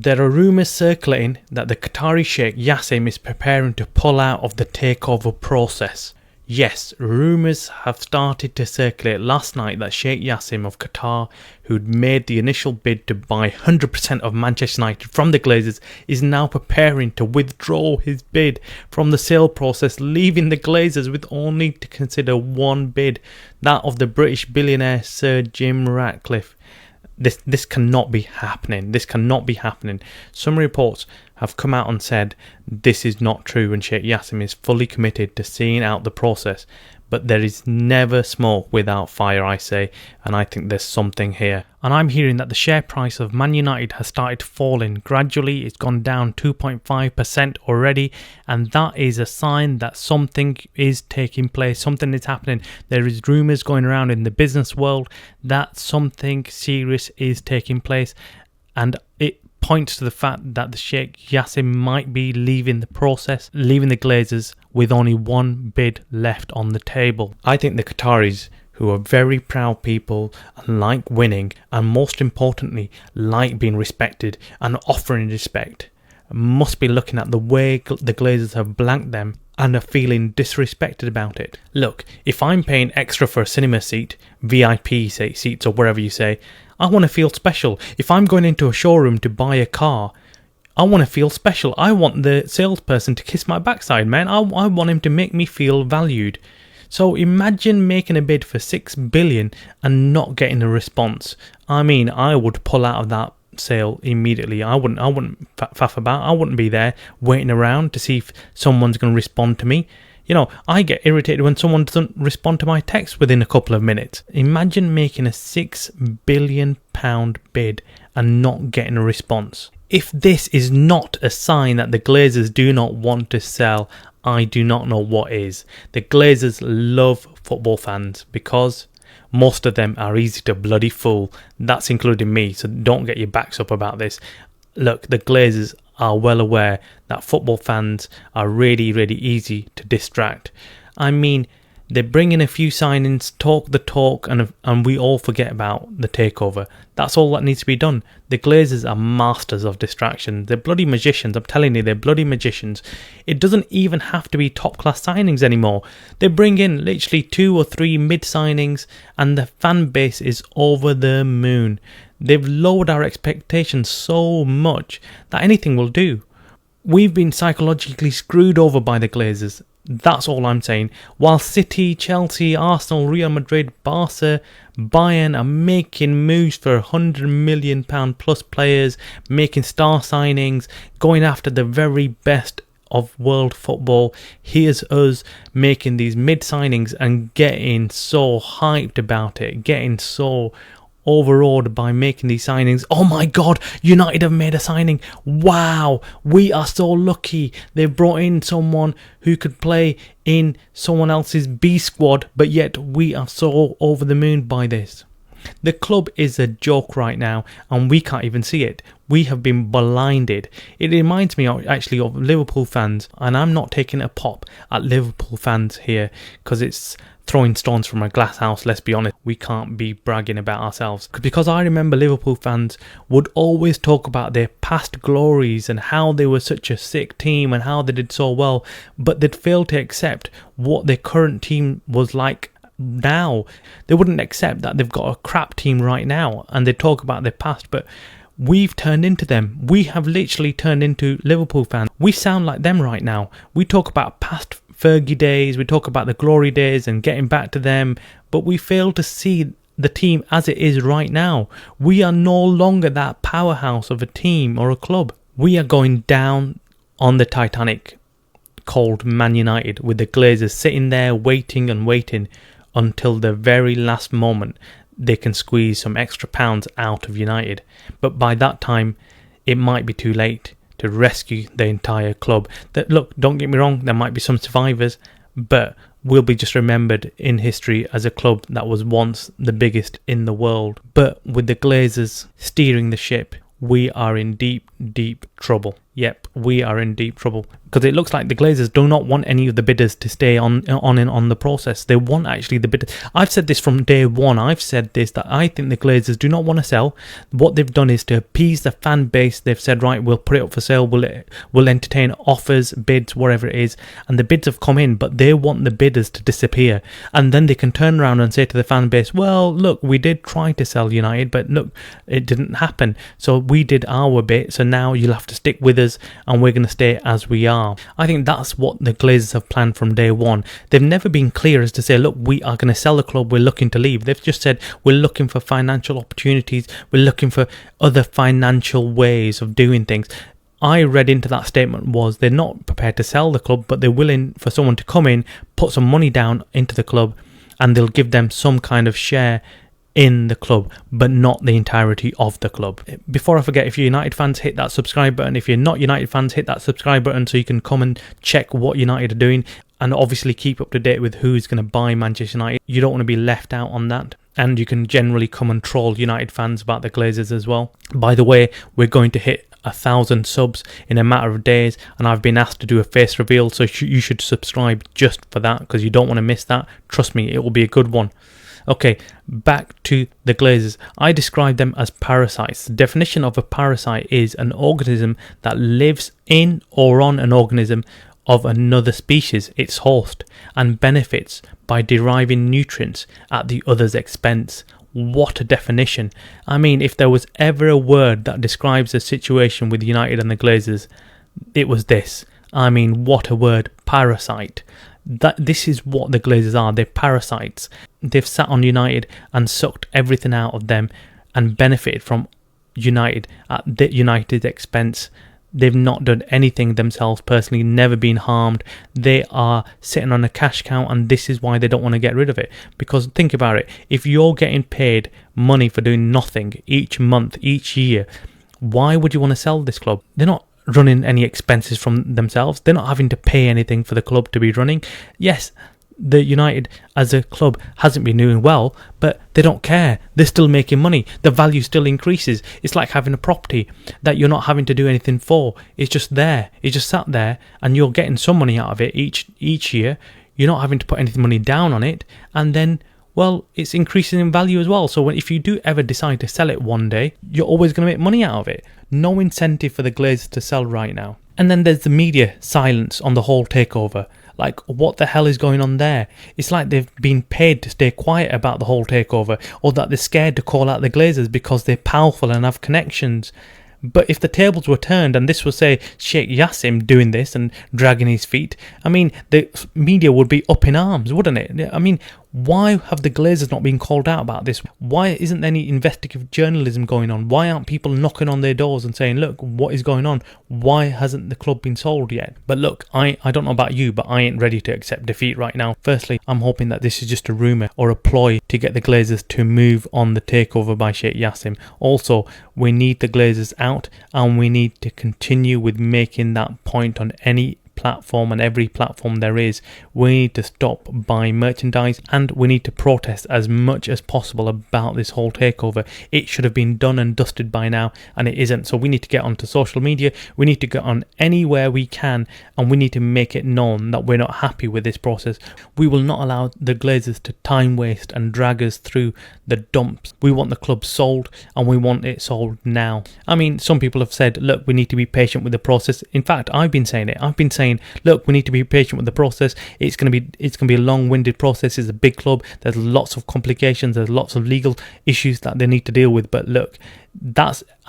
There are rumours circulating that the Qatari Sheikh Jassim is preparing to pull out of the takeover process. Yes, rumours have started to circulate last night that Sheikh Jassim of Qatar, who'd made the initial bid to buy 100% of Manchester United from the Glazers, is now preparing to withdraw his bid from the sale process, leaving the Glazers with only to consider one bid, that of the British billionaire Sir Jim Ratcliffe. This cannot be happening. This cannot be happening. Some reports have come out and said this is not true and Sheikh Jassim is fully committed to seeing out the process. But there is never smoke without fire, I say, and I think there's something here. And I'm hearing that the share price of Man United has started falling. Gradually, it's gone down 2.5% already, and that is a sign that something is taking place, something is happening. There is rumours going around in the business world that something serious is taking place, and it points to the fact that the Sheikh Jassim might be leaving the process, leaving the Glazers with only one bid left on the table. I think the Qataris, who are very proud people and like winning, and most importantly like being respected and offering respect, must be looking at the way the Glazers have blanked them and are feeling disrespected about it. Look, if I'm paying extra for a cinema seat, VIP seats or whatever you say, I want to feel special. If I'm going into a showroom to buy a car, I want to feel special. I want the salesperson to kiss my backside, man. I want him to make me feel valued. So imagine making a bid for 6 billion and not getting a response. I mean, I would pull out of that sale immediately. I wouldn't faff about. I wouldn't be there waiting around to see if someone's going to respond to me. You know, I get irritated when someone doesn't respond to my text within a couple of minutes. Imagine making a £6 billion bid and not getting a response. If this is not a sign that the Glazers do not want to sell, I do not know what is. The Glazers love football fans because most of them are easy to bloody fool. That's including me, so don't get your backs up about this. Look, the Glazers are well aware that football fans are really, really easy to distract. I mean, they bring in a few signings, talk the talk, and we all forget about the takeover. That's all that needs to be done. The Glazers are masters of distraction. They're bloody magicians. I'm telling you, they're bloody magicians. It doesn't even have to be top-class signings anymore. They bring in literally 2 or 3 mid-signings, and the fan base is over the moon. They've lowered our expectations so much that anything will do. We've been psychologically screwed over by the Glazers. That's all I'm saying. While City, Chelsea, Arsenal, Real Madrid, Barca, Bayern are making moves for £100 million plus players, making star signings, going after the very best of world football, here's us making these mid signings and getting so hyped about it, getting so overawed by making these signings. Oh my god, United have made a signing. Wow, we are so lucky. They've brought in someone who could play in someone else's B squad, but yet we are so over the moon by this. The club is a joke right now and we can't even see it. We have been blinded. It reminds me actually of Liverpool fans, and I'm not taking a pop at Liverpool fans here because it's throwing stones from a glass house. Let's be honest, we can't be bragging about ourselves, because I remember Liverpool fans would always talk about their past glories and how they were such a sick team and how they did so well, but they'd fail to accept what their current team was like now. They wouldn't accept that they've got a crap team right now, and they talk about their past, but we've turned into them. We have literally turned into Liverpool fans. We sound like them right now. We talk about past Fergie days, we talk about the glory days and getting back to them, but we fail to see the team as it is right now. We are no longer that powerhouse of a team or a club. We are going down on the Titanic called Man United, with the Glazers sitting there waiting and waiting until the very last moment they can squeeze some extra pounds out of United. But by that time, it might be too late to rescue the entire club. That, look, don't get me wrong, there might be some survivors, but we'll be just remembered in history as a club that was once the biggest in the world. But with the Glazers steering the ship, we are in deep, deep trouble. yep, we are in deep trouble. Because it looks like the Glazers do not want any of the bidders to stay on the process. They want actually the bidders. I've said this from day one. I've said this, that I think the Glazers do not want to sell. What they've done is to appease the fan base. They've said, right, we'll put it up for sale. We'll entertain offers, bids, whatever it is. And the bids have come in, but they want the bidders to disappear. And then they can turn around and say to the fan base, well, look, we did try to sell United, but look, it didn't happen. So we did our bit. So now you'll have to stick with us and we're going to stay as we are. I think that's what the Glazers have planned from day one. They've never been clear as to say, look, we are going to sell the club, we're looking to leave. They've just said, we're looking for financial opportunities, we're looking for other financial ways of doing things. I read into that statement was they're not prepared to sell the club, but they're willing for someone to come in, put some money down into the club, and they'll give them some kind of share in the club, but not the entirety of the club. Before I forget, if you're United fans, hit that subscribe button. If you're not United fans, hit that subscribe button so you can come and check what United are doing, and obviously keep up to date with who's going to buy Manchester United. You don't want to be left out on that. And you can generally come and troll United fans about the Glazers as well. By the way, we're going to hit 1,000 subs in a matter of days, and I've been asked to do a face reveal, so you should subscribe just for that, because you don't want to miss that. Trust me, it will be a good one. Okay, back to the Glazers. I describe them as parasites. The definition of a parasite is an organism that lives in or on an organism of another species, its host, and benefits by deriving nutrients at the other's expense. What a definition. I mean, if there was ever a word that describes the situation with United and the Glazers, it was this. I mean, what a word, parasite. This is what the Glazers are. They're parasites. They've sat on United and sucked everything out of them and benefited from United at the United's expense. They've not done anything themselves personally, never been harmed. They are sitting on a cash count, and this is why they don't want to get rid of it. Because think about it, if you're getting paid money for doing nothing each month, each year, why would you want to sell this club? They're not running any expenses from themselves. They're not having to pay anything for the club to be running. Yes, the United as a club hasn't been doing well, but they don't care. They're still making money. The value still increases. It's like having a property that you're not having to do anything for. It's just there. It's just sat there, and you're getting some money out of it each year. You're not having to put any money down on it, and then, well, it's increasing in value as well. So if you do ever decide to sell it one day, you're always going to make money out of it. No incentive for the Glazers to sell right now. And then there's the media silence on the whole takeover. Like, what the hell is going on there? It's like they've been paid to stay quiet about the whole takeover, or that they're scared to call out the Glazers because they're powerful and have connections. But if the tables were turned and this was, say, Sheikh Jassim doing this and dragging his feet, I mean, the media would be up in arms, wouldn't it? I mean, why have the Glazers not been called out about this? Why isn't there any investigative journalism going on? Why aren't people knocking on their doors and saying, look, what is going on? Why hasn't the club been sold yet? But look, I don't know about you, but I ain't ready to accept defeat right now. Firstly, I'm hoping that this is just a rumour or a ploy to get the Glazers to move on the takeover by Sheikh Jassim. Also, we need the Glazers out, and we need to continue with making that point on any platform and every platform there is. We need to stop buying merchandise, and we need to protest as much as possible about this whole takeover. It should have been done and dusted by now, and it isn't. So we need to get onto social media, we need to get on anywhere we can, and we need to make it known that we're not happy with this process. We will not allow the Glazers to time waste and drag us through the dumps. We want the club sold, and we want it sold now. I mean, some people have said, look, we need to be patient with the process. In fact, I've been saying it. I've been saying, look, we need to be patient with the process. It's going to be a long-winded process. It's a big club. There's lots of complications. There's lots of legal issues that they need to deal with. But look,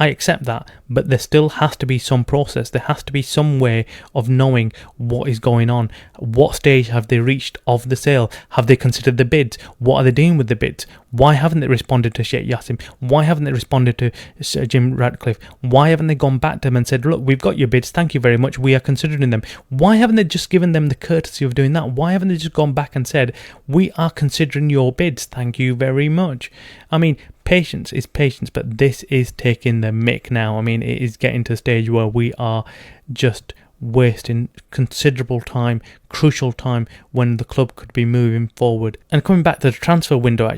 I accept that, but there still has to be some process. There has to be some way of knowing what is going on. What stage have they reached of the sale? Have they considered the bids? What are they doing with the bids? Why haven't they responded to Sheikh Jassim? Why haven't they responded to Sir Jim Ratcliffe? Why haven't they gone back to them and said, look, we've got your bids, thank you very much, we are considering them? Why haven't they just given them the courtesy of doing that? Why haven't they just gone back and said, we are considering your bids, thank you very much? I mean, patience is patience, but this is taking the mick now. I mean, it is getting to a stage where we are just wasting considerable time, crucial time, when the club could be moving forward. And coming back to the transfer window,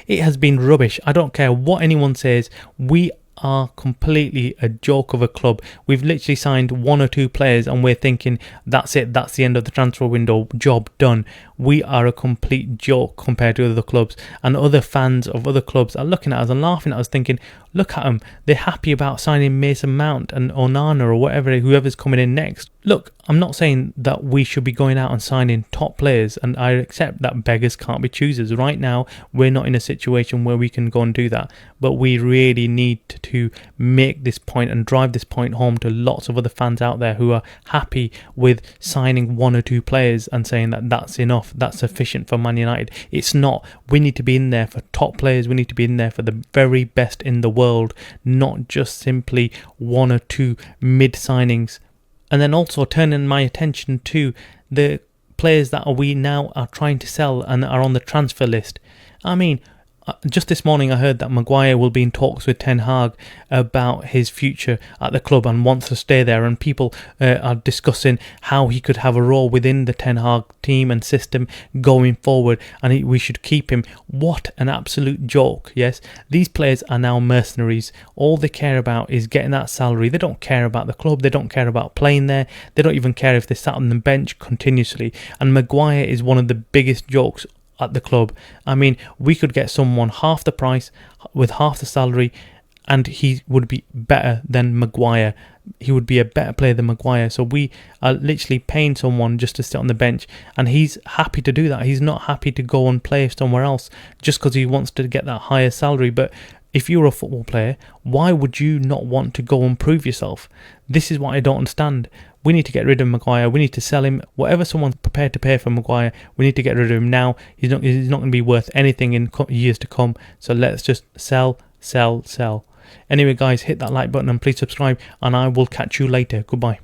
it has been rubbish. I don't care what anyone says. We are completely a joke of a club. We've literally signed 1 or 2 players and we're thinking that's it, that's the end of the transfer window, job done. We are a complete joke compared to other clubs, and other fans of other clubs are looking at us and laughing at us thinking, look at them, they're happy about signing Mason Mount and Onana or whatever, whoever's coming in next. Look, I'm not saying that we should be going out and signing top players, and I accept that beggars can't be choosers. Right now, we're not in a situation where we can go and do that, but we really need to make this point and drive this point home to lots of other fans out there who are happy with signing 1 or 2 players and saying that that's enough, that's sufficient for Man United. It's not. We need to be in there for top players. We need to be in there for the very best in the world, not just simply 1 or 2 mid signings. And then also turning my attention to the players that we now are trying to sell and are on the transfer list. I mean, just this morning I heard that Maguire will be in talks with Ten Hag about his future at the club and wants to stay there, and people are discussing how he could have a role within the Ten Hag team and system going forward, and we should keep him. What an absolute joke. Yes, these players are now mercenaries. All they care about is getting that salary. They don't care about the club, they don't care about playing there, they don't even care if they sat on the bench continuously, and Maguire is one of the biggest jokes at the club. I mean, we could get someone half the price with half the salary and he would be better than Maguire. He would be a better player than Maguire. So we are literally paying someone just to sit on the bench, and he's happy to do that. He's not happy to go and play somewhere else just because he wants to get that higher salary. But if you're a football player, why would you not want to go and prove yourself? This is what I don't understand. We need to get rid of Maguire. We need to sell him. Whatever someone's prepared to pay for Maguire, we need to get rid of him now. He's not going to be worth anything in years to come. So let's just sell. Anyway, guys, hit that like button and please subscribe, and I will catch you later. Goodbye.